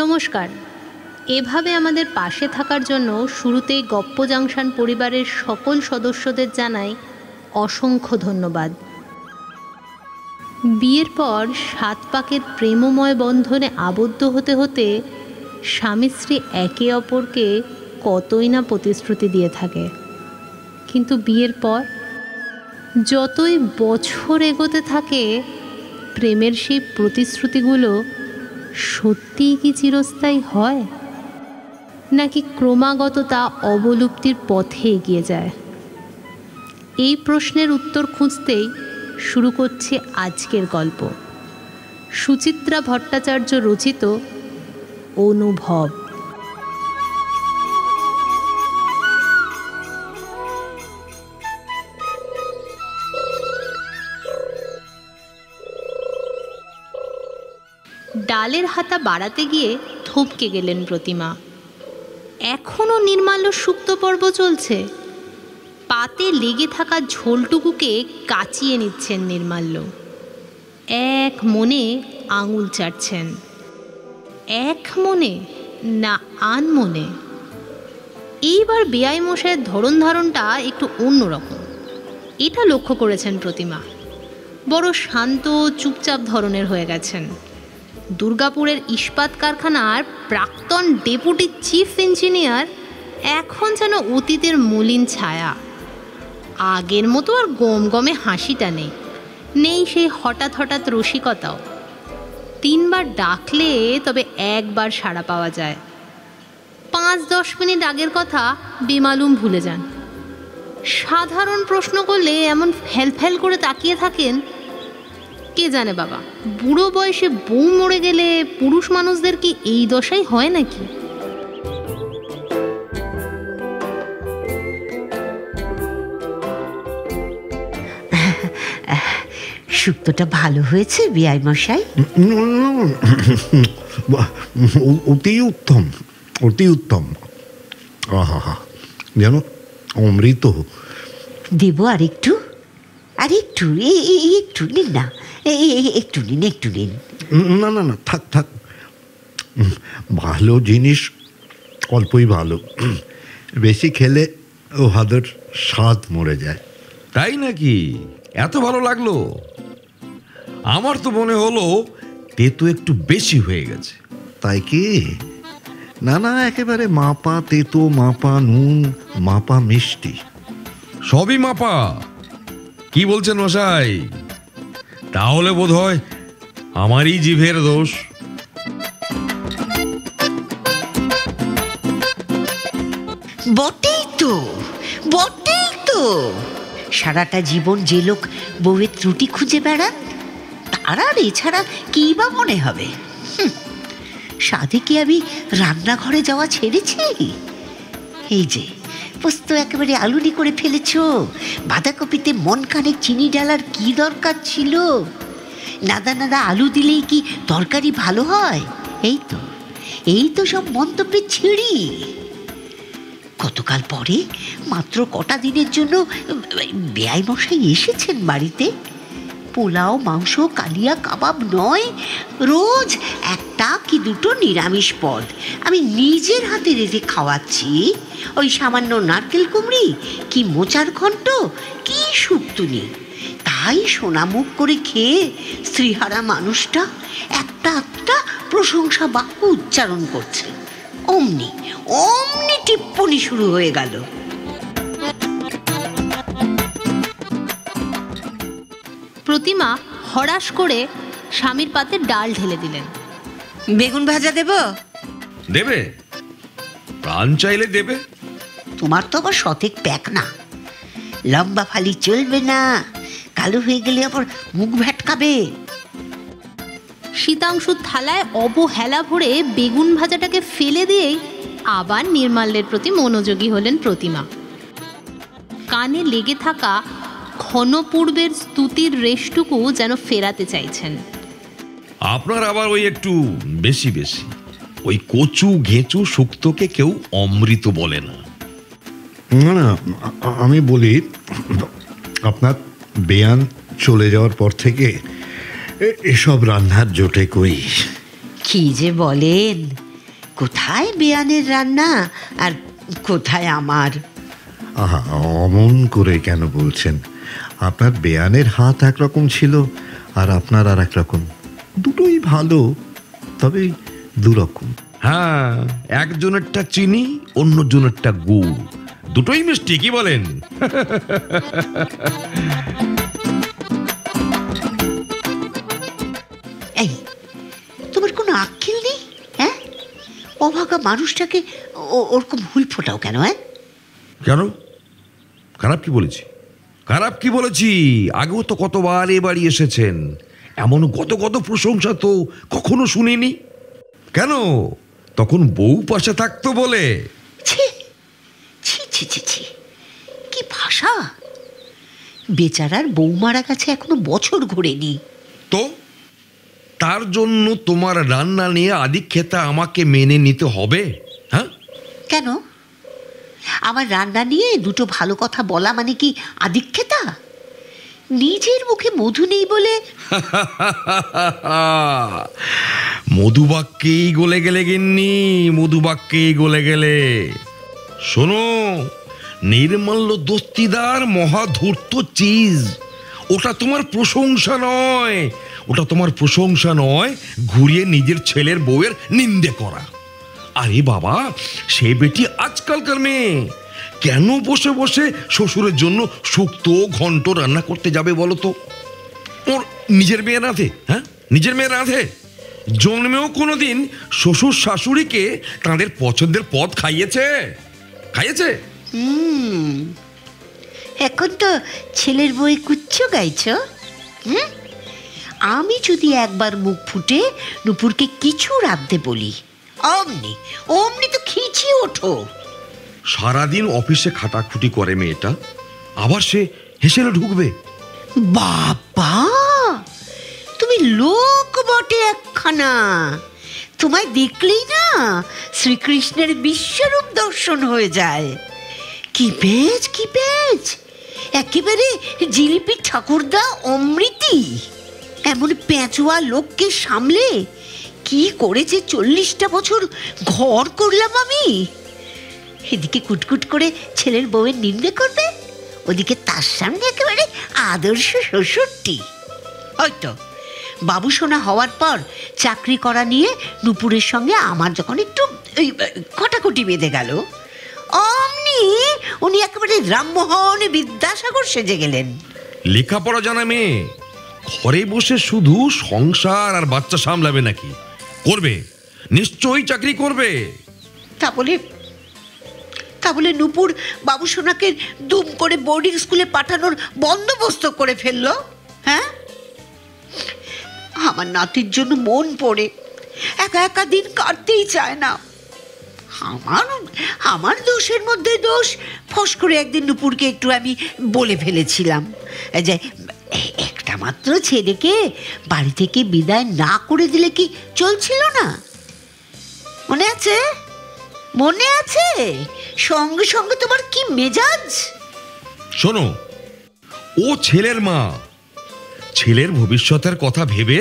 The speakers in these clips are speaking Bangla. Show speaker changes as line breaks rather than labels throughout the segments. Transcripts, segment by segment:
নমস্কার। এভাবে আমাদের পাশে থাকার জন্য শুরুতেই গপ্প জাংশন পরিবারের সকল সদস্যদের জানাই অসংখ্য ধন্যবাদ। বিয়ের পর ৭ পাকের প্রেমময় বন্ধনে আবদ্ধ হতে হতে স্বামী স্ত্রী একে অপরকে কতই না প্রতিশ্রুতি দিয়ে থাকে, কিন্তু বিয়ের পর যতই বছর এগোতে থাকে প্রেমের সেই প্রতিশ্রুতিগুলো সত্যিই কি চিরস্থায়ী হয়, নাকি ক্রমাগত তা অবলুপ্তির পথে এগিয়ে যায়? এই প্রশ্নের উত্তর খুঁজতেই শুরু করছে আজকের গল্প, সুচিত্রা ভট্টাচার্য রচিত অনুভব। ডালের হাতা বাড়াতে গিয়ে থমকে গেলেন প্রতিমা। এখনও নির্মাল্য সুক্ত পর্ব চলছে। পাতে লেগে থাকা ঝোলটুকুকে কাচিয়ে নিচ্ছেন নির্মাল্য। এক মনে আঙুল চাটছেন, এক মনে না আন মনে। এইবার বেয়াই মশাইয়ের ধরন ধারণটা একটু অন্যরকম, এটা লক্ষ্য করেছেন প্রতিমা। বড় শান্ত চুপচাপ ধরনের হয়ে গেছেন। দুর্গাপুরের ইস্পাত কারখানার প্রাক্তন ডেপুটি চিফ ইঞ্জিনিয়ার এখন যেন অতীতের মলিন ছায়া। আগের মতো আর গমগমে হাসিটা নেই সেই হঠাৎ হঠাৎ রসিকতাও। ৩ বার ডাকলে তবে একবার সাড়া পাওয়া যায়। ৫-১০ মিনিট আগের কথা বেমালুম ভুলে যান। সাধারণ প্রশ্ন করলে এমন ফ্যাল করে তাকিয়ে থাকেন। কে জানে বাবা, বুড়ো বয়সে বউ মরে গেলে পুরুষ মানুষদের কি এই দশাই হয় নাকি?
শুক্তোটা ভালো হয়েছে বিআই মশাই?
অতি উত্তম, অতি উত্তম। আহা, যেন অমৃত।
দেব আরেকটু? আরেকটু একটু নিন না, একটু নিন।
না না না, থাক থাক। ভালো জিনিস অল্পই ভালো, বেশি খেলে ও হাতের স্বাদ মরে যায়।
তাই নাকি? এত ভালো লাগলো? আমার তো মনে হলো তেতো একটু বেশি হয়ে গেছে।
তাই কি? না না, একেবারে মাপা তেতো, মাপা নুন, মাপা মিষ্টি,
সবই মাপা। কি বলছেন মশাই? তাহলে বোধহয় আমারই জিভের দোষ।
বটেই তো। সারাটা জীবন যে লোক বউয়ের ত্রুটি খুঁজে বেড়ান, তার আর এছাড়া কি বা মনে হবে? সাধে কি আমি রান্নাঘরে যাওয়া ছেড়েছি? এই যে পোস্ত একেবারে আলুনি করে ফেলেছ, বাঁধাকপিতে মন খানেক চিনি ডালার কি দরকার ছিল? নাদা আলু দিলেই কি তরকারি ভালো হয়? এই তো সব মন্তব্যের ছিঁড়ি। গতকাল পরে মাত্র কটা দিনের জন্য বেয়াই মশাই এসেছেন বাড়িতে। পোলাও, মাংস, কালিয়া কাবাব নয়, রোজ একটা কি দুটো নিরামিষ পদ আমি নিজের হাতে রেঁধে খাওয়াচ্ছি। ওই সামান্য নারকেল কুমড়ি, কি মোচার ঘন্ট, কি শুক্তুনি, তাই সোনামুখ করে খেয়ে স্ত্রীহারা মানুষটা একটা প্রশংসা বাক্য উচ্চারণ করছে। অমনি টিপ্পনি শুরু হয়ে গেল।
প্রতিমা হড়াস করে স্বামীর পাতে ডাল ঢেলে দিলেন।
বেগুন ভাজা
দেবে? প্রাণ চাইলে দেবে।
তোমার তো আবার শতেক প্যাক না, লম্বা ফালি চলবে না, কালো হয়ে গেলে আবার মুখ ভ্যাটকাবে।
শীতাংশুর থালায় অবহেলা ভরে বেগুন ভাজাটাকে ফেলে দিয়েই আবার নির্মাল্যের প্রতি মনোযোগী হলেন প্রতিমা। কানে লেগে থাকা ক্ষণপূর্বের স্তুতির রেশটুকু যেন ফেরাতে চাইছেন।
আপনার আবার ওই একটু বেশি ওই কচু ঘেঁচু শুক্তোকে কেউ অমৃত বলে না।
না, আমি বলি, আপনার বেয়ান চলে যাওয়ার পর থেকে এসব রান্নার জোটে কই।
কি যে বলেন, কোথায় বেয়ানের রান্না আর কোথায় আমার?
আহা, অমন করে কেন বলছেন? আপনার বেয়ানের হাত একরকম ছিল, আর আপনার আর একরকম। দুটোই ভালো, তবে দুরকম।
হ্যাঁ, একজনেরটা চিনি, অন্যজনেরটা গুড়, দুটোই মিষ্টি, কি বলেন?
এই, তোমার কোনো আক্কেল নেই? হ্যাঁ, অভাগা মানুষটাকে ওরকম হুল ফোটাও কেন? হ্যাঁ,
কেন? খারাপ কি বলেছি? খারাপ কি বলেছি? আগেও তো কতবার এ বাড়ি এসেছেন, এমন কত কত প্রশংসা তো কখনো শুনিনি। কেন? তখন বউ পাশে থাকতো বলে?
ছি ছি ছি ছি ছি, কি ভাষা! বেচারার বউ মারা গেছে, এখনো বছর ঘোরেনি।
তো তার জন্য তোমার রান্না নিয়ে আদিক্ষেতা আমাকে মেনে নিতে হবে? হ্যাঁ,
কেন? আমার রান্না নিয়ে দুটো ভালো কথা বলা মানে কি আদিক্ষেতা? নিজের মুখে মধু নেই বলে?
মধুবাক্যেই গলে গেলে গিন্নি, মধুবাক্যেই গলে গেলে। শোনো, নির্মাল্য দস্তিদার মহাধূর্ত চিজ, ওটা তোমার প্রশংসা নয়, ওটা তোমার প্রশংসা নয়, ঘুরিয়ে নিজের ছেলের বউয়ের নিন্দে করা। আরে বাবা, সে বেটি আজকালকার মেয়ে, কেন বসে বসে শ্বশুরের জন্য শুক্তো ঘন্ট রান্না করতে যাবে বলো তো? ওর নিজের মেয়ে রাঁধে? হ্যাঁ, নিজের মেয়ে রাঁধে? জন্মেও কোনোদিন শ্বশুর শাশুড়িকে তাদের পছন্দের পদ খাইয়েছে? খাইয়েছে?
এখন তো ছেলের বই কুচ্ছ গাইছ। আমি যদি একবার মুখ ফুটে নুপুরকে কিছু রাঁধতে বলি, অমনি অমনি তো খিচিয়ে ওঠো।
সারাদিন অফিসে খাটাখুটি করে মেয়েটা, আবার সে হেসেলে ঢুকবে?
বাবা, তুমি লোক বটে একখানা। তোমায় দেখলেই না শ্রীকৃষ্ণের বিশ্বরূপ দর্শন হয়ে যায়। কি পেজ, কি পেজ! একেবারে জিলিপি ঠাকুরদা অমৃতি। এমন পেঁচুয়া লোককে সামলে কি করেছে 40টা বছর ঘর করলাম আমি। এদিকে কুটকুট করে ছেলের বউয়ের নিন্দে করবে, ওদিকে তার সামনে একেবারে আদর্শ শ্বশুরটি। হয়তো বাবু সোনা হওয়ার পর চাকরি করা নিয়ে নুপুরের সঙ্গে আমার যখন একটু কটাকটি বেঁধে গেল, অমনি উনি একেবারে রামমোহন বিদ্যাসাগর সেজে গেলেন।
লেখাপড়া জানা মেয়ে ঘরে বসে শুধু সংসার আর বাচ্চা সামলাবে নাকি? করবে, নিশ্চয়ই চাকরি করবে।
তা বলে নুপুর বাবু সোনাকে দুম করে বোর্ডিং স্কুলে পাঠানোর বন্দোবস্ত করে ফেললো? হ্যাঁ, আমার নাতির জন্য মন পড়ে, একা একা দিন কাটতেই চায় না। আমার দোষের মধ্যে দোষ। ফস করে একদিন নুপুরকে একটু আমি বলে ফেলেছিলাম যে একটা মাত্র ছেলেকে বাড়ি থেকে বিদায় না করে দিলে কি চলছিল না? মনে আছে? মনে আছে? সঙ্গে সঙ্গে তোমার কি মেজাজ!
শোনো, ও ছেলের মা, ছেলের ভবিষ্যতের কথা ভেবে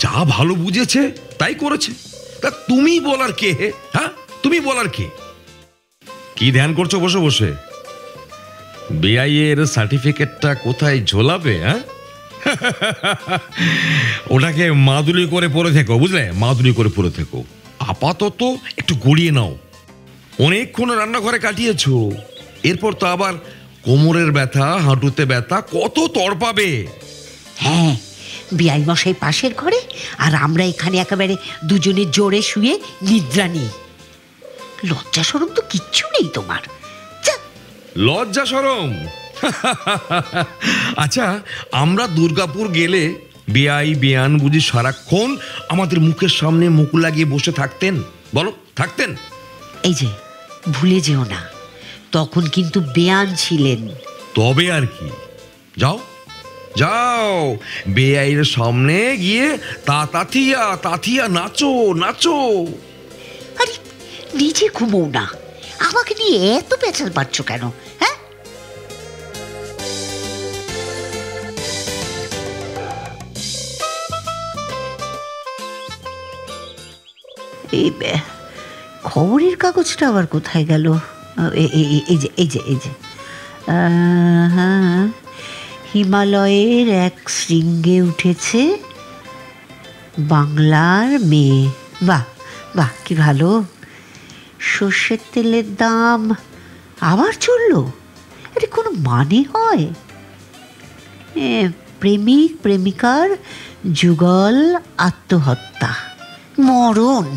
যা ভালো বুঝেছে তাই করেছে। তা তুমি বলার কে? হ্যাঁ, তুমি বলার কে? কি ধ্যান করছো বসে বসে? বিআই এর সার্টিফিকেটটা কোথায় ঝোলাবে? হ্যাঁ, ওটাকে মাদুলি করে পরে থেকো, বুঝলে? মাদুলি করে পরে থেকো। আপাতত একটু গড়িয়ে নাও। অনেকক্ষণ রান্নাঘরে কাটিয়েছো, এরপর তো আবার কোমরের ব্যথা, হাঁটুতে ব্যথা, কত তড়পাবে।
হ্যাঁ, বিআই মশাই পাশের ঘরে, আর আমরা এখানে একেবারে দুজনে জোরে শুয়ে নিদ্রা নিই। লজ্জা শরম তো কিচ্ছু নেই তোমার।
লজ্জা শরম? আচ্ছা, আমরা দুর্গাপুর গেলে বেআই বেয়ান বুঝি সারাক্ষণ আমাদের মুখের সামনে মুখ লাগিয়ে বসে থাকতেন? বলো, থাকতেন?
এই যে, ভুলে যেও না, তখন কিন্তু বেয়ান ছিলেন।
তবে আর কি, যাও যাও, বেআইয়ের সামনে গিয়ে তাথিয়া তাথিয়া নাচো নাচো।
আরে, নিজে ঘুমো না, আমাকে নিয়ে এত পেঁচাল পাচ্ছ কেন? হ্যাঁ, খবরের কাগজটা আবার কোথায় গেল? এই যে হ্যাঁ, হিমালয়ের এক শৃঙ্গে উঠেছে বাংলার মেয়ে। বাহ বাহ, কি ভালো। সর্ষের তেলের দাম আবার চললো, এটা কোনো মানে হয়? প্রেমিক প্রেমিকার যুগল আত্মহত্যা, মরণ।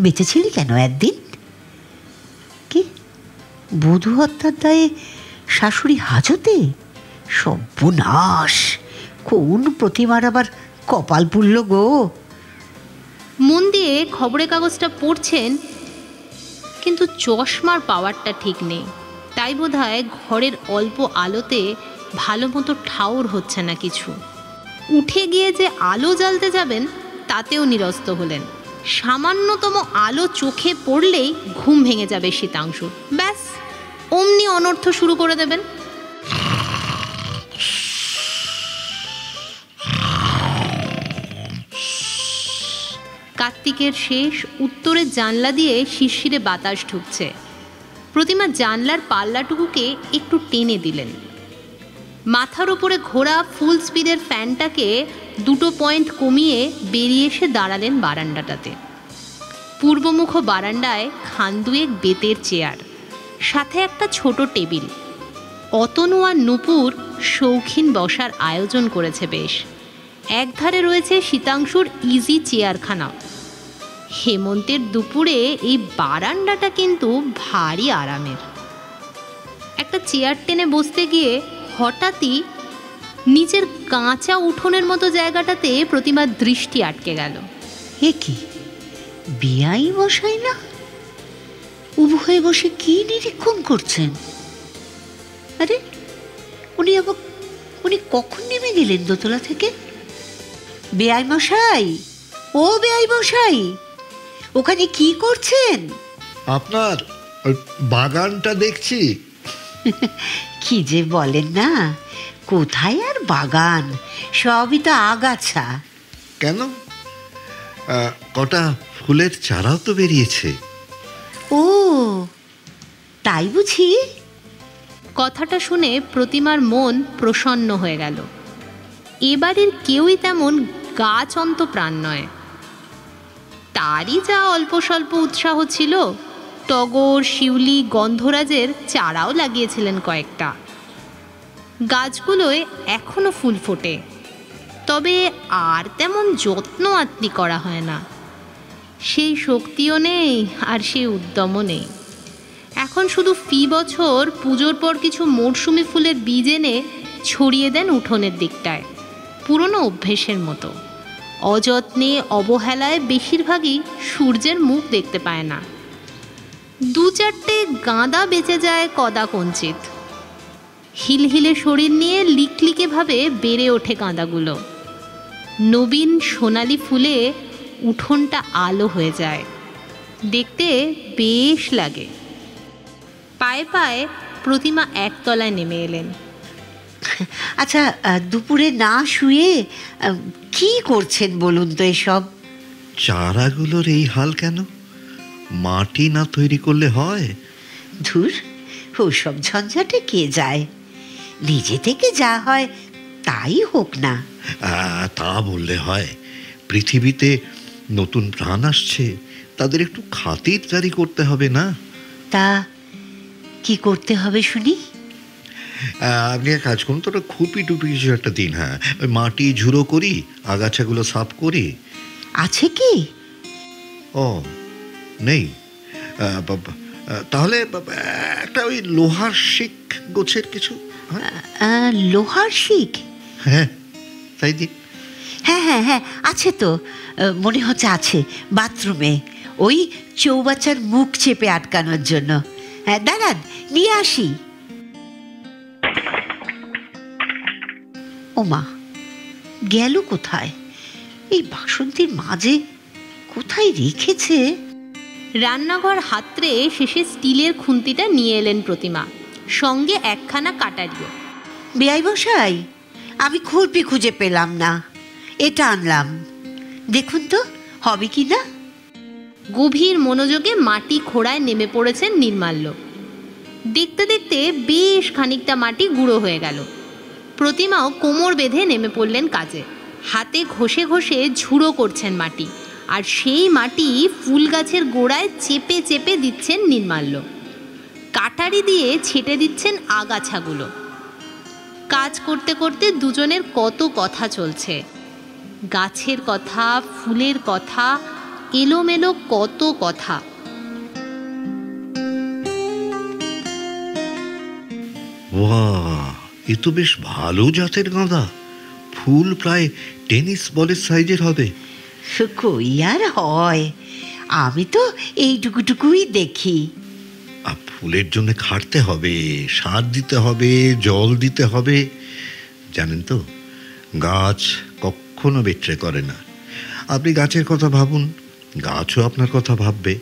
বেঁচেছিলি কেন একদিন? কি বধূ হত্যার দায়ে শাশুড়ি হাজতে? সর্বনাশ, কোন প্রতিমার আবার কপাল পুড়ল গো।
মন দিয়ে খবরের কাগজটা পড়ছেন, কিন্তু চশমার পাওয়ারটা ঠিক নেই। তাই বোধহয় ঘরের অল্প আলোতে ভালো মতো ঠাউর হচ্ছে না কিছু। উঠে গিয়ে যে আলো জ্বালতে যাবেন তাতেও নিরস্ত হলেন। সামান্যতম আলো চোখে পড়লেই ঘুম ভেঙে যাবে শীতাংশুর। ব্যাস অমনি অনর্থ শুরু করে দেবেন। কার্তিকের শেষ উত্তরের জানলা দিয়ে শিরশিরে বাতাস ঢুকছে। প্রতিমা জানলার পাল্লাটুকুকে একটু টেনে দিলেন। মাথার উপরে ঘোরা ফুল স্পিডের ফ্যানটাকে 2 পয়েন্ট কমিয়ে বেরিয়ে এসে দাঁড়ালেন বারান্দাটাতে। পূর্বমুখ বারান্দায় খান্দুয়েক বেতের চেয়ার, সাথে একটা ছোট টেবিল। অতনু আর নূপুর শৌখিন বসার আয়োজন করেছে বেশ। একধারে রয়েছে শীতাংশুর ইজি চেয়ারখানা। হেমন্তের দুপুরে এই বারান্দাটা কিন্তু ভারী আরামের। একটা চেয়ার টেনে বসতে গিয়ে হঠাৎই নিচের কাঁচা উঠোনের মতো জায়গাটাতে প্রতিমার দৃষ্টি আটকে গেল।
এ কি, বিয়াই বসাই না? উবু হয়ে বসে কি নিরীক্ষণ করছেন? আরে উনি কখন নেমে গেলেন দোতলা থেকে? বেয়াই মশাই, ও বেয়াই মশাই, ওখানে কি করছেন?
আপনার ওই বাগানটা দেখছি।
কি যে বলেন না, কোথায় আর বাগান, সবই তো আগাছা।
কেন, কটা ফুলের চারাও তো বেরিয়েছে।
ও তাই বুঝি?
কথাটা শুনে প্রতিমার মন প্রসন্ন হয়ে গেল। এবারের কেউই তেমন গাছ অন্ত প্রাণ নয়। তারই যা অল্প স্বল্প উৎসাহ ছিল, টগর, শিউলি, গন্ধরাজের চারাও লাগিয়েছিলেন কয়েকটা। গাছগুলোয় এখনো ফুল ফোটে, তবে আর তেমন যত্ন আত্মি করা হয় না। সেই শক্তিও নেই আর সেই উদ্যমও নেই। এখন শুধু ফি বছর পুজোর পর কিছু মরশুমি ফুলের বীজ এনে ছড়িয়ে দেন উঠোনের দিকটায়, পুরনো অভ্যেসের মতো। অযত্নে অবহেলায় বেশিরভাগই সূর্যের মুখ দেখতে পায় না। 2-4টে গাঁদা বেঁচে যায় কদা কঞ্চিত। হিলহিলে শরীর নিয়ে লিকলিকেভাবে বেড়ে ওঠে গাঁদাগুলো। নবীন সোনালি ফুলে উঠোনটা আলো হয়ে যায়, দেখতে বেশ লাগে। পায়ে পায়ে প্রতিমা একতলায় নেমে এলেন।
আচ্ছা, দুপুরে না শুয়ে কি করছেন বলুন তো এসব?
চারাগুলোর এই হাল কেন? মাটি না তৈরি করলে হয়?
ধুর, ওসব ঝঞ্ঝাটে কে যায়? নিজে থেকে যা হয় তাই হোক না।
তা বললে হয়? পৃথিবীতে নতুন প্রাণ আসছে, তাদের একটু খাতিরদারি করতে হবে না?
তা কি করতে হবে শুনি?
আপনি এক কাজ করুন তো, খুপি টুপি কিছু একটা দিন। হ্যাঁ, ওই মাটি ঝুড়ো করি, আগাছাগুলো সাফ করি।
আছে কি?
ও নেই? তাহলে একটা ওই লোহার শিক গোছের কিছু।
লোহার শিক?
হ্যাঁ তাই দিন।
হ্যাঁ হ্যাঁ হ্যাঁ, আছে তো, মনে হচ্ছে আছে বাথরুমে, ওই চৌবাচ্চার মুখ চেপে আটকানোর জন্য। হ্যাঁ দাঁড়ান, নিয়ে আসি। ওমা, গেল কোথায়? এই বাসন্তীর মাঝে কোথায় রেখেছে?
রান্নাঘর হাতড়ে শেষে স্টিলের খুন্তিটা নিয়ে এলেন প্রতিমা, সঙ্গে একখানা কাটারিও।
বেয়াই মশাই, আমি খুরপি খুঁজে পেলাম না, এটা আনলাম, দেখুন তো হবে কি না।
গভীর মনোযোগে মাটি খোঁড়ায় নেমে পড়েছেন নির্মাল্য। দেখতে দেখতে বেশ খানিকটা মাটি গুঁড়ো হয়ে গেল। প্রতিমাও কোমর বেঁধে নেমে পড়লেন কাজে। হাতে ঘষে ঘষে ঝুড়ো করছেন মাটি, আর সেই মাটি ফুল গাছের গোড়ায় চেপে চেপে দিচ্ছেন নির্মাল্য। কাটারি দিয়ে ছেটে দিচ্ছেন আগাছাগুলো। কাজ করতে করতে দুজনের কত কথা চলছে, গাছের কথা, ফুলের কথা, এলোমেলো কত কথা।
বাহ, এ তো বেশ ভালো জাতের গাঁদা। ফুল প্রায় টেনিস বলের সাইজের হবে।
কই আর হয়, আমি তো এইটুকুটুকুই দেখি।
আর ফুলের জন্য খাটতে হবে, সার দিতে হবে, জল দিতে হবে। জানেন তো, গাছ কখনো বেট্রে করে না। আপনি গাছের কথা ভাবুন, গাছও আপনার কথা ভাববে।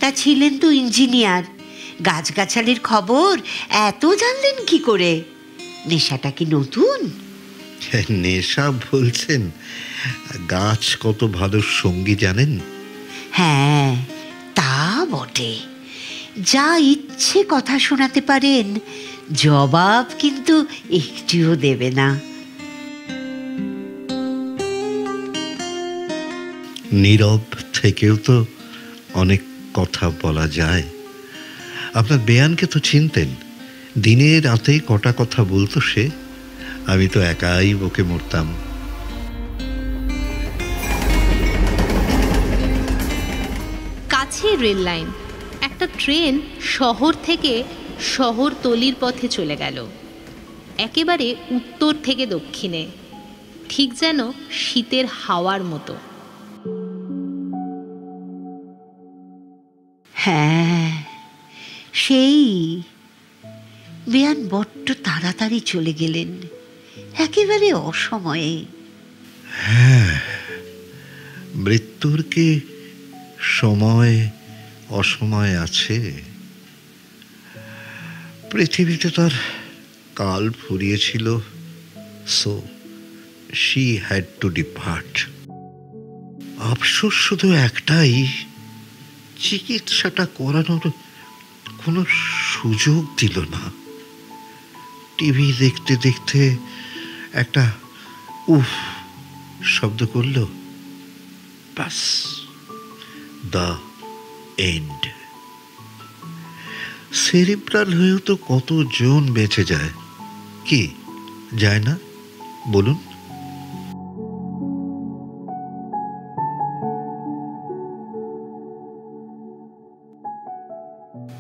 তা ছিলেন তো ইঞ্জিনিয়ার, গাছগাছালির খবর এত জানলেন কি করে? নেশাটা কি নতুন?
নেশা বলছেন? গাছ কত ভালো সঙ্গী জানেন?
হ্যাঁ, তা বটে। যা ইচ্ছে কথা শোনাতে পারেন, জবাব কিন্তু একটিও দেবে না।
নীরব থেকেও তো অনেক কথা বলা যায়। আপনার বেয়ানকে তো চিনতেন, দিনে রাতে কটা কথা বলতো সে। আমি তো একাই বকে মরতাম।
কাছে রেল লাইন, একটা ট্রেন শহর থেকে শহরতলির পথে চলে গেল, একেবারে উত্তর থেকে দক্ষিণে, ঠিক যেন শীতের হাওয়ার মতো।
হ্যাঁ, সেই বেয়ান বড্ড তাড়াতাড়ি চলে গেলেন, একেবারে অসময়ে।
হ্যাঁ, মৃত্যুর কি সময় অসময় আছে? পৃথিবীতে তার কাল ফুরিয়েছিল, so she had to depart. আফসোস শুধু একটাই, চিকিৎসাটা করানোর কোনো সুযোগ দিল না। টিভি দেখতে দেখতে একটা উফ শব্দ করল, ব্যাস, দ্য এন্ড। সেরিব্রাল হয়েও তো কতজন বেঁচে যায়, কি যায় না বলুন?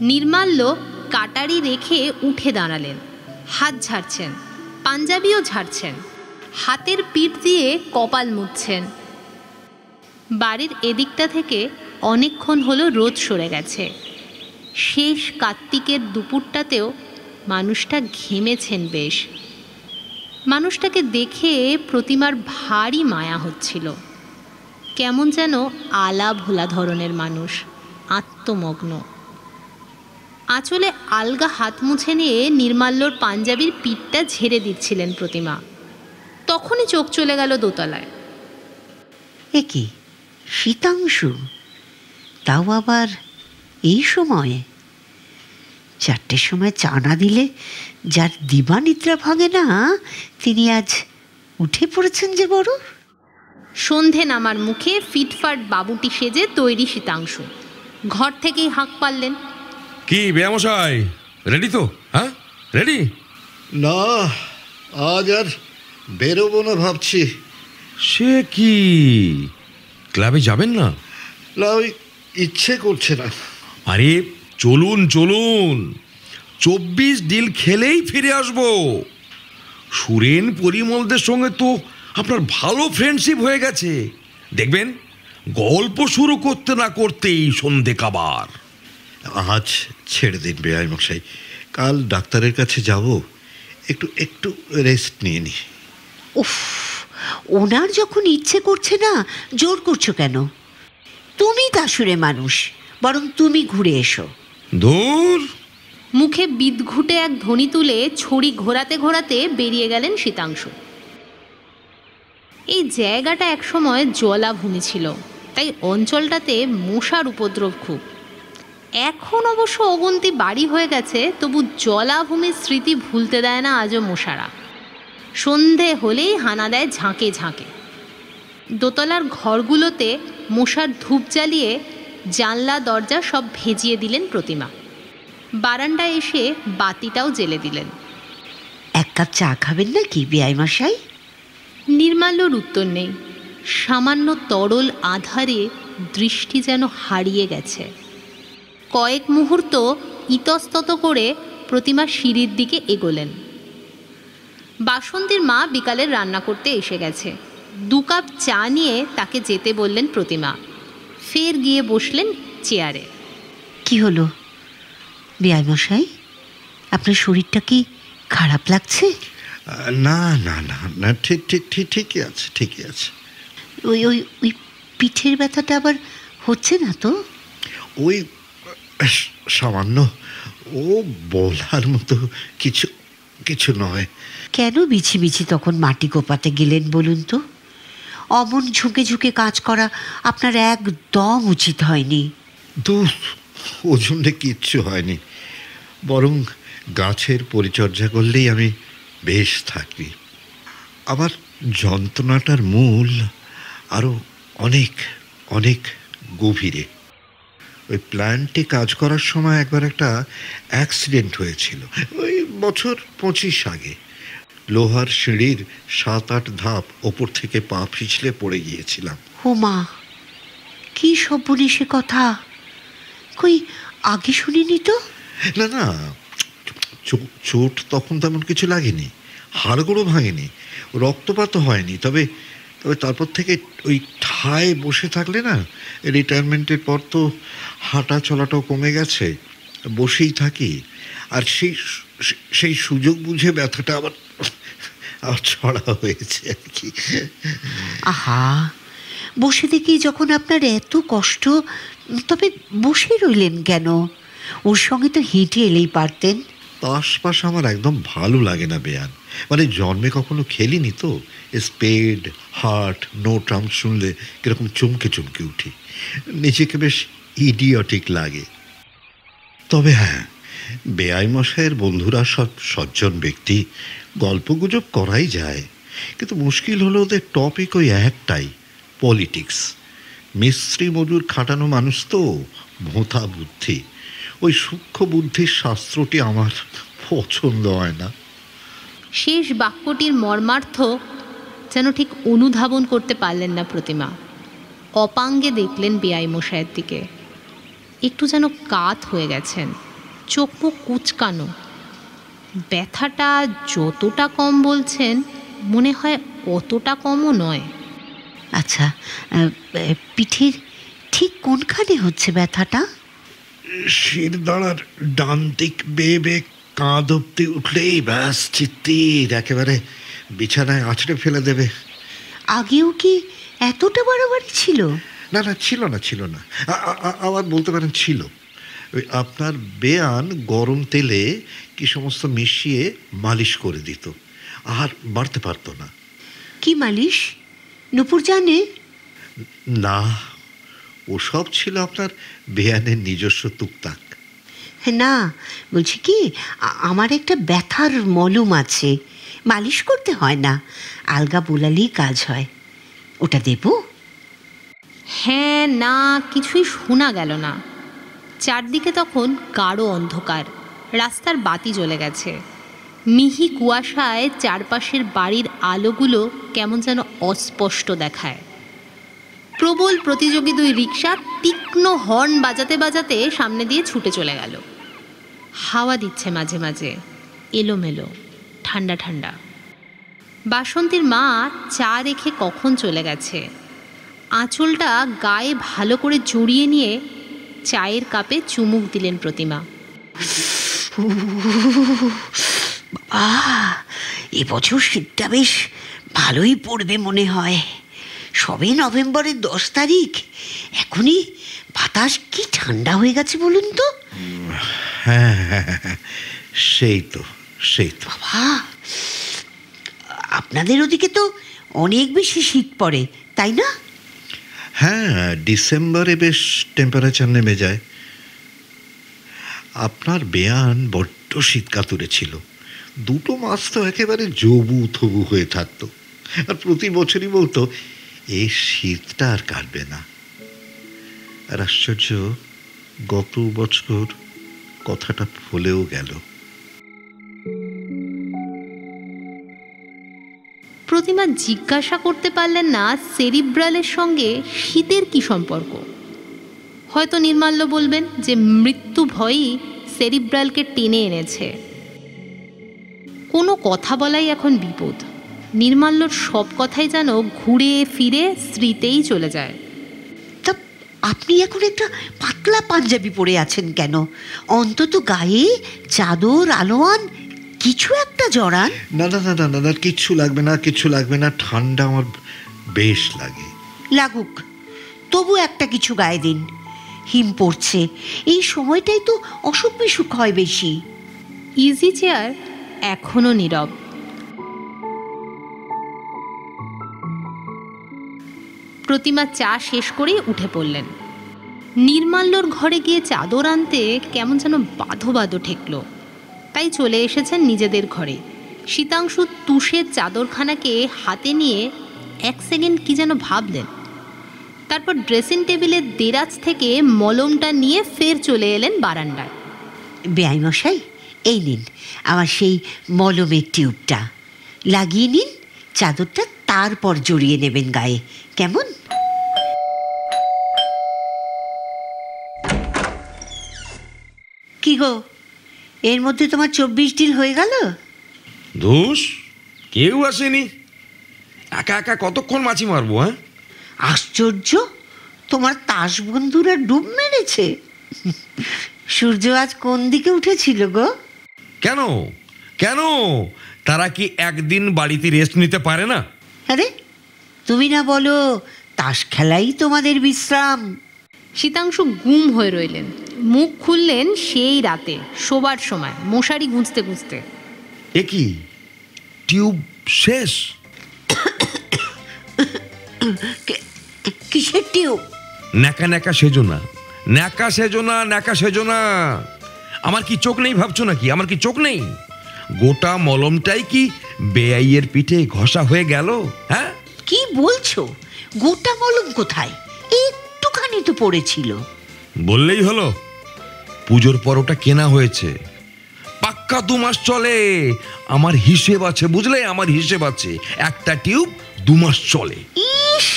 নির্মাল্য কাটারি রেখে উঠে দাঁড়ালেন, হাত ঝাড়ছেন, পাঞ্জাবিও ঝাড়ছেন, হাতের পিঠ দিয়ে কপাল মুছছেন। বাড়ির এদিকটা থেকে অনেকক্ষণ হলো রোদ সরে গেছে। শেষ কার্তিকের দুপুরটাতেও মানুষটা ঘেমেছেন বেশ। মানুষটাকে দেখে প্রতিমার ভারী মায়া হচ্ছিল। কেমন যেন আলা ভোলা ধরনের মানুষ, আত্মমগ্ন। আঁচলে আলগা হাত মুছে নিয়ে নির্মাল্যর পাঞ্জাবির পিঠটা ঝেড়ে দিচ্ছিলেন প্রতিমা। তখনই চোখ চলে গেল দোতলায়।
এ কি শীতাংশু, তাও আবার এই সময়ে? 4টের সময় চা না দিলে যার দিবানিদ্রা ভাঙে না, তিনি আজ উঠে পড়েছেন যে বড়।
সন্ধে নামার মুখে ফিটফাট বাবুটি সেজে তৈরি শীতাংশু ঘর থেকেই হাঁক পারলেন।
কি বেয়ামশাই, রেডি তো? হ্যাঁ, রেডি?
না, আজ আর বেরোবো না ভাবছি।
সে কি, ক্লাবে যাবেন না?
না, ওই ইচ্ছে করছে না।
আরে চলুন চলুন, 24 ডিল খেলেই ফিরে আসবো। সুরেন পরিমলদের সঙ্গে তো আপনার ভালো ফ্রেন্ডশিপ হয়ে গেছে। দেখবেন গল্প শুরু করতে না করতেই সন্ধে কাবার।
আজ ছেড়ে দিন বেআই মশাই, কাল ডাক্তারের কাছে যাব, একটু রেস্ট নিয়ে নি।
উফ, ওনার যখন ইচ্ছে করছে না, জোর করছো কেন? তুমি দাসুরে মানুষ, বরং তুমি ঘুরে এসো।
দূর।
মুখে বিদঘুটে এক ধ্বনি তুলে ছড়ি ঘোরাতে ঘোরাতে বেরিয়ে গেলেন শীতাংশু। এই জায়গাটা একসময় জলাভূমি ছিল, তাই অঞ্চলটাতে মশার উপদ্রব খুব। এখন অবশ্য অগুন্তি বাড়ি হয়ে গেছে, তবু জলাভূমির স্মৃতি ভুলতে দেয় না আজও মশারা। সন্ধে হলেই হানা দেয় ঝাঁকে ঝাঁকে। দোতলার ঘরগুলোতে মশার ধূপ জ্বালিয়ে জানলা দরজা সব ভেজিয়ে দিলেন প্রতিমা। বারান্দায় এসে বাতিটাও জ্বেলে দিলেন।
এক কাপ চা খাবেন নাকি বেয়াই মশাই?
নির্মাল্যর উত্তর নেই। সামান্য তরল আধারে দৃষ্টি যেন হারিয়ে গেছে। কয়েক মুহূর্ত ইতস্তত করে প্রতিমা সিঁড়ির দিকে এগোলেন। বাসন্তীর মা বিকালের রান্না করতে এসে গেছে। 2 কাপ চা নিয়ে তাকে যেতে বললেন প্রতিমা। ফের গিয়ে বসলেন চেয়ারে।
কি হলো বেয়াই মশাই, আপনার শরীরটা কি খারাপ লাগছে?
না না না না, ঠিক ঠিক ঠিক ঠিকই আছে, ঠিকই আছে।
ওই ওই ওই পিঠের ব্যথাটা আবার হচ্ছে না তো?
ওই সামান্য, ও বলার মতো কিছু কিছু নয়।
কেন বিছি বিছি তখন মাটি কোপাতে গেলেন বলুন তো? অমন ঝুঁকে ঝুঁকে কাজ করা আপনার একদম উচিত হয়নি।
দূর, ওজনে কিচ্ছু হয়নি, বরং গাছের পরিচর্যা করলেই আমি বেশ থাকি। আমার যন্ত্রণাটার মূল আরও অনেক অনেক গভীরে। ওই প্ল্যান্টে কাজ করার সময় একবার একটা অ্যাক্সিডেন্ট হয়েছিল, ওই বছর 25 আগে। লোহার সিঁড়ির 7-8 ধাপ ওপর থেকে পা পিছলে পড়ে গিয়েছিলাম।
ও মা, কি সব বলি সে কথা! কই আগে শুনিনি তো।
না না, চোট তখন তেমন কিছু লাগেনি, হাড়গোড়ও ভাঙেনি, রক্তপাতও হয়নি। তবে তারপর থেকে ওই ঠায় বসে থাকলে না, রিটায়ারমেন্টের পর তো হাঁটা চলাটাও কমে গেছে, বসেই থাকি। আর সেই সুযোগ বুঝে ব্যথাটা আবার ছড়া হয়েছে আর কি।
আহা, বসে দেখি যখন আপনার এত কষ্ট, তবে বসে রইলেন কেন? ওর সঙ্গে তো হেঁটে এলেই পারতেন।
তাসপাস আমার একদম ভালো লাগে না বেয়ান। মানে জন্মে কখনো খেলিনি তো। স্পেড, হার্ট, নো ট্রাম্প শুনলে কিরকম চমকে চমকে উঠি, নিজেকে বেশ ইডিয়টিক লাগে। তবে হ্যাঁ, বেয়াই মশাইয়ের বন্ধুরা সব সজ্জন ব্যক্তি, গল্পগুজব করাই যায়। কিন্তু মুশকিল হলো ওদের টপিক ওই একটাই, পলিটিক্স। মিস্ত্রি মজুর খাটানো মানুষ তো, ভোঁতা বুদ্ধি। ওই সূক্ষ্ম বুদ্ধির শাস্ত্রটি আমার পছন্দ হয় না।
শেষ বাক্যটির মর্মার্থ যেন ঠিক অনুধাবন করতে পারলেন না প্রতিমা। অপাঙ্গে দেখলেন বেয়াই মশাইয়ের দিকে। একটু যেন কাত হয়ে গেছেন, চোখ মুখ কুচকানো। ব্যথাটা যতটা কম বলছেন, মনে হয় অতটা কমও নয়।
আচ্ছা, পিঠের ঠিক কোনখানে হচ্ছে ব্যথাটা?
শিরদাঁড়ার ডান দিক বেয়ে বেয়ে কাঁধ অব্দি উঠলেই ব্যাস চিত্তির, একেবারে বিছানায় আছড়ে ফেলে দেবে।
আগেও কি এতটা বাড়াবাড়ি ছিল?
না না, ছিল না, আবার বলতে পারেন ছিল। ওই আপনার বেয়ান গরম তেলে কি সমস্ত মিশিয়ে মালিশ করে দিত, আর বাড়তে পারতো না।
কি মালিশ? নূপুর জানে?
না, ওসব ছিল আপনার বেয়ানের নিজস্ব টুকটাক।
না, বলছি কি, আমার একটা ব্যথার মলম আছে, মালিশ করতে হয় না, আলগা বোলালেই কাজ হয়। ওটা দেব?
হ্যাঁ না কিছুই শোনা গেল না। চারদিকে তখন গাঢ় অন্ধকার, রাস্তার বাতি জ্বলে গেছে। মিহি কুয়াশায় চারপাশের বাড়ির আলোগুলো কেমন যেন অস্পষ্ট দেখায়। প্রবল প্রতিযোগী 2 রিকশা তীক্ষ্ণ হর্ন বাজাতে বাজাতে সামনে দিয়ে ছুটে চলে গেল। হাওয়া দিচ্ছে মাঝে মাঝে, এলোমেলো, ঠান্ডা ঠান্ডা। বাসন্তীর মা চা রেখে কখন চলে গেছে। আঁচলটা গায়ে ভালো করে জড়িয়ে নিয়ে চায়ের কাপে চুমুক দিলেন প্রতিমা।
এবছর শীতটা বেশ ভালোই পড়বে মনে হয়। সবে নভেম্বরের 10 তারিখ, এখনই বাতাস কি ঠান্ডা হয়ে গেছে বলুন তো।
হ্যাঁ, সেই তো।
বাবা, আপনাদের ওদিকে তো অনেক বেশি শীত পড়ে, তাই না?
হ্যাঁ, ডিসেম্বরে বেশ টেম্পারেচার নেমে যায়। আপনার বেয়ান বড্ড শীতকাতুরে ছিল। 2 মাস তো একেবারে জবু থবু হয়ে থাকতো, আর প্রতি বছরই বলতো এই শীতটা আর কাটবে না। আর আশ্চর্য, গত বছর কথাটা ফলেও গেল।
প্রতিমা জিজ্ঞাসা করতে পারলেন না সেরিব্রালের সঙ্গে শীতের কি সম্পর্ক। হয়তো নির্মাল্য বলবেন যে মৃত্যু ভয়ই সেরিব্রালকে টেনে এনেছে। কোনো কথা বলাই এখন বিপদ। নির্মাল্যর সব কথাই যেন ঘুরে ফিরে স্মৃতিতেই চলে যায়।
তা আপনি এখন একটা পাতলা পাঞ্জাবি পরে আছেন কেন? অন্তত গায়ে চাদর আলোয়ান কিছু একটা জড়ান।
না না না না না না, কিচ্ছু লাগবে না, কিচ্ছু লাগবে না। ঠান্ডা আমার বেশ লাগে।
লাগুক, তবু একটা কিছু গায়ে দিন। হিম পড়ছে, এই সময়টাই তো অসুখ বিসুখ হয় বেশি।
ইজি চেয়ার এখনো নীরব। প্রতিমা চা শেষ করেই উঠে পড়লেন। নির্মাল্যর ঘরে গিয়ে চাদর আনতে কেমন যেন বাঁধো বাঁধো ঠেকল। তাই চলে এসেছেন নিজেদের ঘরে। শীতাংশু তুষের চাদরখানাকে হাতে নিয়ে 1 সেকেন্ড কি যেন ভাবলেন। তারপর ড্রেসিং টেবিলের দেরাজ থেকে মলমটা নিয়ে ফের চলে এলেন বারান্দায়।
বেআই মশাই, এই নিন আমার সেই মলমের টিউবটা, লাগিয়ে নিন চাদরটা, তারপর জড়িয়ে নেবেন গায়ে, কেমন? কি গো, এর মধ্যে তোমার 24 দিন হয়ে গেল?
দোষ কেউ আসেনি, একা একা কতক্ষণ মাছি মারবো? হ্যাঁ,
আশ্চর্য, তোমার তাস বন্ধুরা ডুব মেরেছে। সূর্য আজ কোন দিকে উঠেছিল গো?
কেন কেন তারা কি একদিন বাড়িতে রেস্ট নিতে পারে না?
আরে তুমি না বলো তাস খেলাই তোমাদের বিশ্রাম।
শীতাংশু গুম হয়ে রইলেন। মুখ খুললেন সেই রাতে শোবার সময় মশারি গুঁজতে গুঁজতে।
এ কি, টিউব শেষ?
কিসের টিউব?
ন্যাকা ন্যাকা সেজো না, ন্যাকা সেজো না, ন্যাকা সেজো না। আমার কি চোখ নেই ভাবছো নাকি? আমার কি চোখ নেই? গোটা মলমটাই কি বেআইয়ের পিঠে ঘষা হয়ে গেল? হ্যাঁ,
কি বলছো? গোটা মলম কোথায়? একটুখানি তো পড়েছিল।
বললেই হলো। পুজোর পর ওটা কেনা হয়েছে, পাক্কা 2 মাস চলে। আমার হিসেব আছে, বুঝলে, আমার হিসেব আছে। একটা টিউব 2 মাস চলে।
ইস,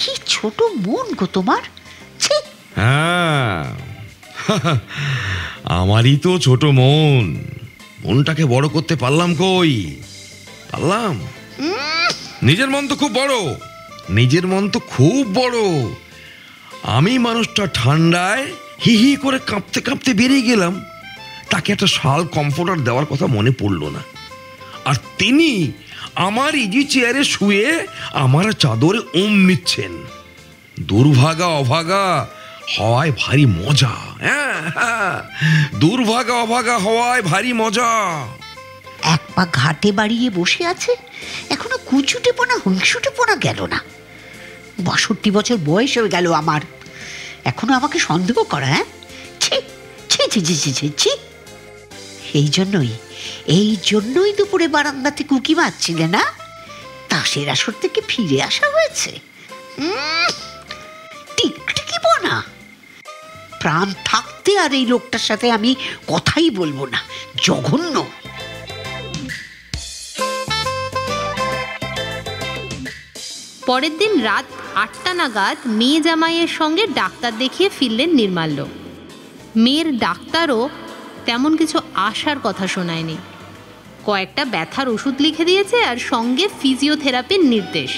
কি ছোট মন গো তোমার। ছি!
হ্যাঁ, আমারই তো ছোট মন। মনটাকে বড় করতে পারলাম কই? পারলাম? নিজের মন তো খুব বড়, নিজের মন তো খুব বড়। আমি মানুষটা ঠান্ডায় হি হি করে কাঁপতে কাঁপতে বেরিয়ে গেলাম, তাকে একটা শাল কমফোর্টার দেওয়ার কথা মনে পড়ল না। আর তিনি আমার ইজি চেয়ারে শুয়ে আমার চাদরে ওম নিচ্ছেন। দুর্ভাগা অভাগা হওয়ায় ভারী মজা। হ্যাঁ, দুর্ভাগা অভাগা হওয়ায় ভারী মজা।
এক পা ঘাটে বাড়িয়ে বসে আছে, এখনো কুচুটেপোনা হুংসুটেপোনা গেল না। 62 বছর বয়স হয়ে গেল আমার, এখনো আমাকে সন্দেহ করা? হ্যাঁ, ছি ছি ছি ছি ছি ছি ছি। এই জন্যই দুপুরে বারান্দাতে কুকি মারছিলে না? তাসের আসর থেকে ফিরে আসা হয়েছে। টিকটিকি বোনা, প্রাণ থাকতে আর এই লোকটার সাথে আমি কথাই বলবো না। জঘন্য।
পরের দিন রাত 8টা নাগাদ মেয়ে জামাইয়ের সঙ্গে ডাক্তার দেখিয়ে ফিরলেন নির্মাল্য। মেয়ের ডাক্তারও তেমন কিছু আশার কথা শোনায়নি। কয়েকটা ব্যথার ওষুধ লিখে দিয়েছে আর সঙ্গে ফিজিওথেরাপির নির্দেশ,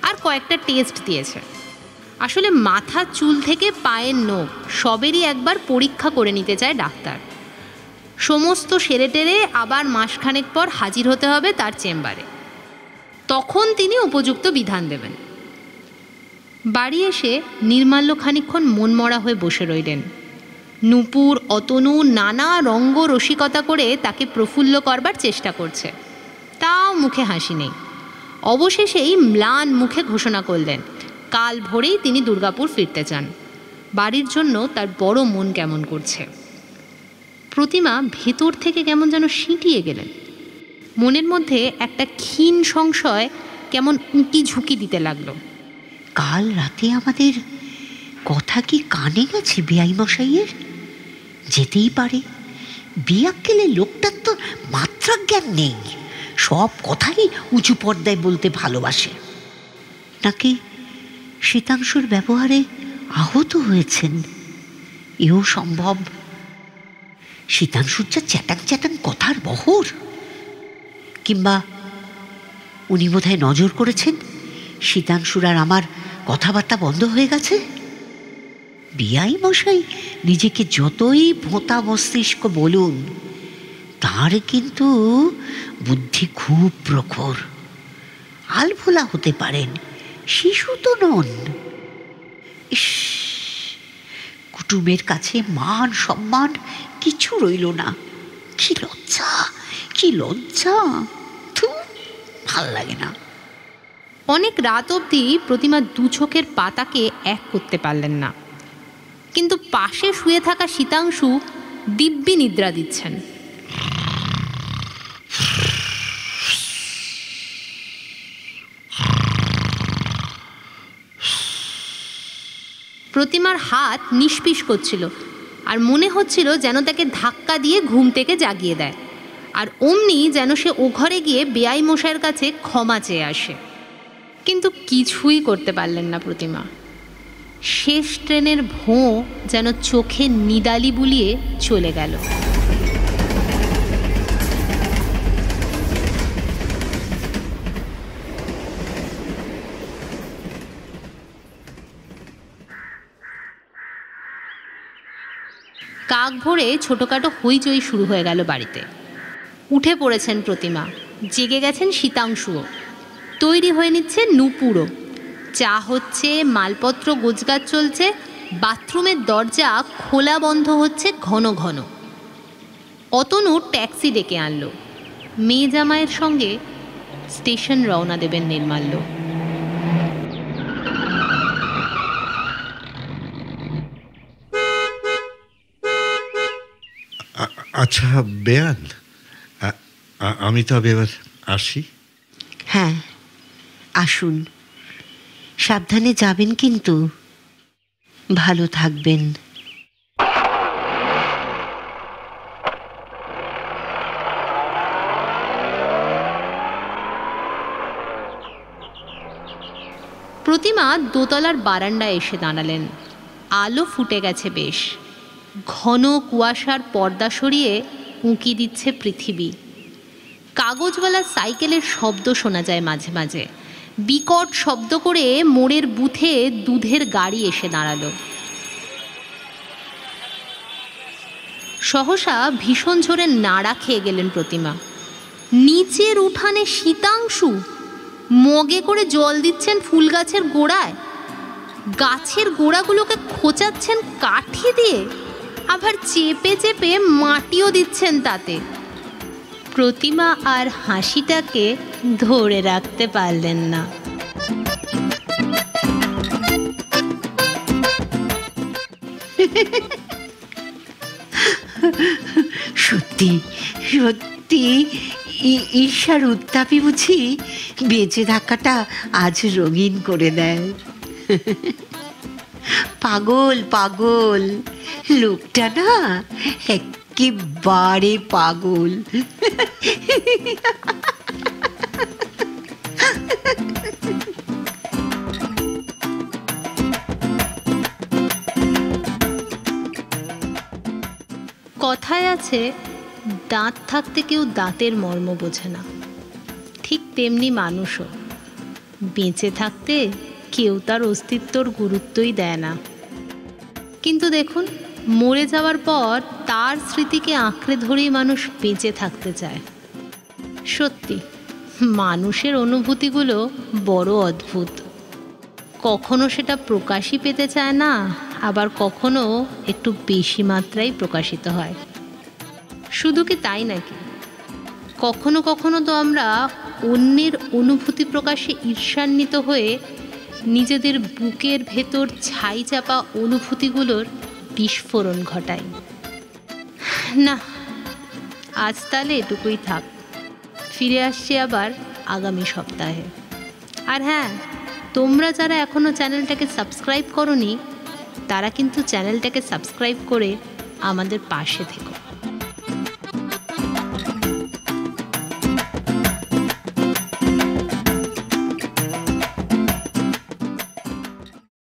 আর কয়েকটা টেস্ট দিয়েছে। আসলে মাথা চুল থেকে পায়ের নখ সবেরই একবার পরীক্ষা করে নিতে চায় ডাক্তার। সমস্ত সেরে টেরে আবার মাসখানেক পর হাজির হতে হবে তার চেম্বারে। তখন তিনি উপযুক্ত বিধান দেবেন। বাড়ি এসে নির্মাল্য খানিকক্ষণ মনমরা হয়ে বসে রইলেন। নূপুর, অতনু নানা রঙ্গ রসিকতা করে তাকে প্রফুল্ল করবার চেষ্টা করছে, তাও মুখে হাসি নেই। অবশেষেই ম্লান মুখে ঘোষণা করলেন, কাল ভোরেই তিনি দুর্গাপুর ফিরতে চান। বাড়ির জন্য তার বড় মন কেমন করছে। প্রতিমা ভেতর থেকে কেমন যেন সিঁটিয়ে গেলেন। মনের মধ্যে একটা ক্ষীণ সংশয় কেমন উঁকি ঝুঁকি দিতে লাগলো।
কাল রাতে আমাদের কথা কি কানে গেছে বেআই মশাইয়ের? যেতেই পারে। বিয়াক্কেলে লোকটার তো মাত্রা জ্ঞান নেই, সব কথাই উঁচু পর্দায় বলতে ভালোবাসে। নাকি শীতাংশুর ব্যবহারে আহত হয়েছেন? এও সম্ভব। শীতাংশুর যা চ্যাটাং চ্যাটাং কথার বহর। কিংবা উনি বোধহয় নজর করেছেন শীতাংশুর আর আমার কথাবার্তা বন্ধ হয়ে গেছে। বিআই মশাই নিজেকে যতই ভোঁতা মস্তিষ্ক বলুন, তার কিন্তু বুদ্ধি খুব প্রখর। আলভোলা হতে পারেন, শিশু তো নন। ইস, কুটুমের কাছে মান সম্মান কিছু রইল না। কি লজ্জা, কি লজ্জা! থু, ভাল লাগে না।
অনেক রাত অবধি প্রতিমা দু চোখের পাতাকে এক করতে পারলেন না। কিন্তু পাশে শুয়ে থাকা শীতাংশু দিব্যি নিদ্রা দিচ্ছেন। প্রতিমার হাত নিষ্পিস করছিল, আর মনে হচ্ছিল যেন তাকে ধাক্কা দিয়ে ঘুম থেকে জাগিয়ে দেয়, আর অমনি যেন সে ও ঘরে গিয়ে বেআই মশাইয়ের কাছে ক্ষমা চেয়ে আসে। কিন্তু কিছুই করতে পারলেন না প্রতিমা। শেষ ট্রেনের ভোঁ যেন চোখে নিদালি বুলিয়ে চলে গেল। কাক ভোরে ছোটোখাটো হইচই শুরু হয়ে গেল বাড়িতে। উঠে পড়েছেন প্রতিমা, জেগে গেছেন শীতাংশুও, তৈরি হয়ে নিচ্ছে নূপুরও। চা হচ্ছে, মালপত্র গোছগাছ চলছে, বাথরুমের দরজা খোলা বন্ধ হচ্ছে ঘন ঘন। অতনু ট্যাক্সি ডেকে আনলো। মেয়ে জামাইয়ের সঙ্গে স্টেশন রওনা দেবেন নির্মাল্য।
আচ্ছা বেয়ান, আমি তবে এবার আসি।
হ্যাঁ, আসুন। সাবধানে যাবেন কিন্তু, ভালো থাকবেন।
প্রতিমা দোতলার বারান্দায় এসে দাঁড়ালেন। আলো ফুটে গেছে বেশ। ঘন কুয়াশার পর্দা সরিয়ে উঁকি দিচ্ছে পৃথিবী। কাগজওয়ালা সাইকেলের শব্দ শোনা যায় মাঝে মাঝে। বিকট শব্দ করে মোড়ের বুথে দুধের গাড়ি এসে দাঁড়ালো। সহসা ভীষণ ঝোরে নাড়া খেয়ে গেলেন প্রতিমা। নিচের উঠানে শীতাংশু মগে করে জল দিচ্ছেন ফুল গাছের গোড়ায়। গাছের গোড়াগুলোকে খোঁচাচ্ছেন কাঠি দিয়ে, আবার চেপে চেপে মাটিও দিচ্ছেন তাতে। প্রতিমা আর হাসিটাকে ধরে রাখতে পারলেন না।
সত্যি সত্যি ঈর্ষার উত্তাপই বুঝি বেঁচে থাকাটা আজ রঙিন করে দেয়। পাগল পাগল লোকটা না, একেবারে পাগল।
কথায় আছে, দাঁত থাকতে কেউ দাঁতের মর্ম বোঝে না। ঠিক তেমনি মানুষও বেঁচে থাকতে কেউ তার অস্তিত্বর গুরুত্বই দেয় না। কিন্তু দেখুন, মরে যাওয়ার পর তার স্মৃতিকে আঁকড়ে ধরেই মানুষ বেঁচে থাকতে চায়। সত্যি মানুষের অনুভূতিগুলো বড় অদ্ভুত। কখনো সেটা প্রকাশই পেতে চায় না, আবার কখনো একটু বেশি মাত্রায় প্রকাশিত হয়। শুধু কি তাই নাকি, কখনো কখনো তো আমরা অন্যের অনুভূতি প্রকাশে ঈর্ষান্বিত হয়ে নিজেদের বুকের ভেতর ছাই চাপা অনুভূতিগুলোর বিস্ফোরণ ঘটাই। না, আজ তাহলে এটুকুই থাক। ফিরে আসছি আবার আগামী সপ্তাহে। আর হ্যাঁ, তোমরা যারা এখনও চ্যানেলটাকে সাবস্ক্রাইব করোনি, তারা কিন্তু চ্যানেলটাকে সাবস্ক্রাইব করে আমাদের পাশে থেকো।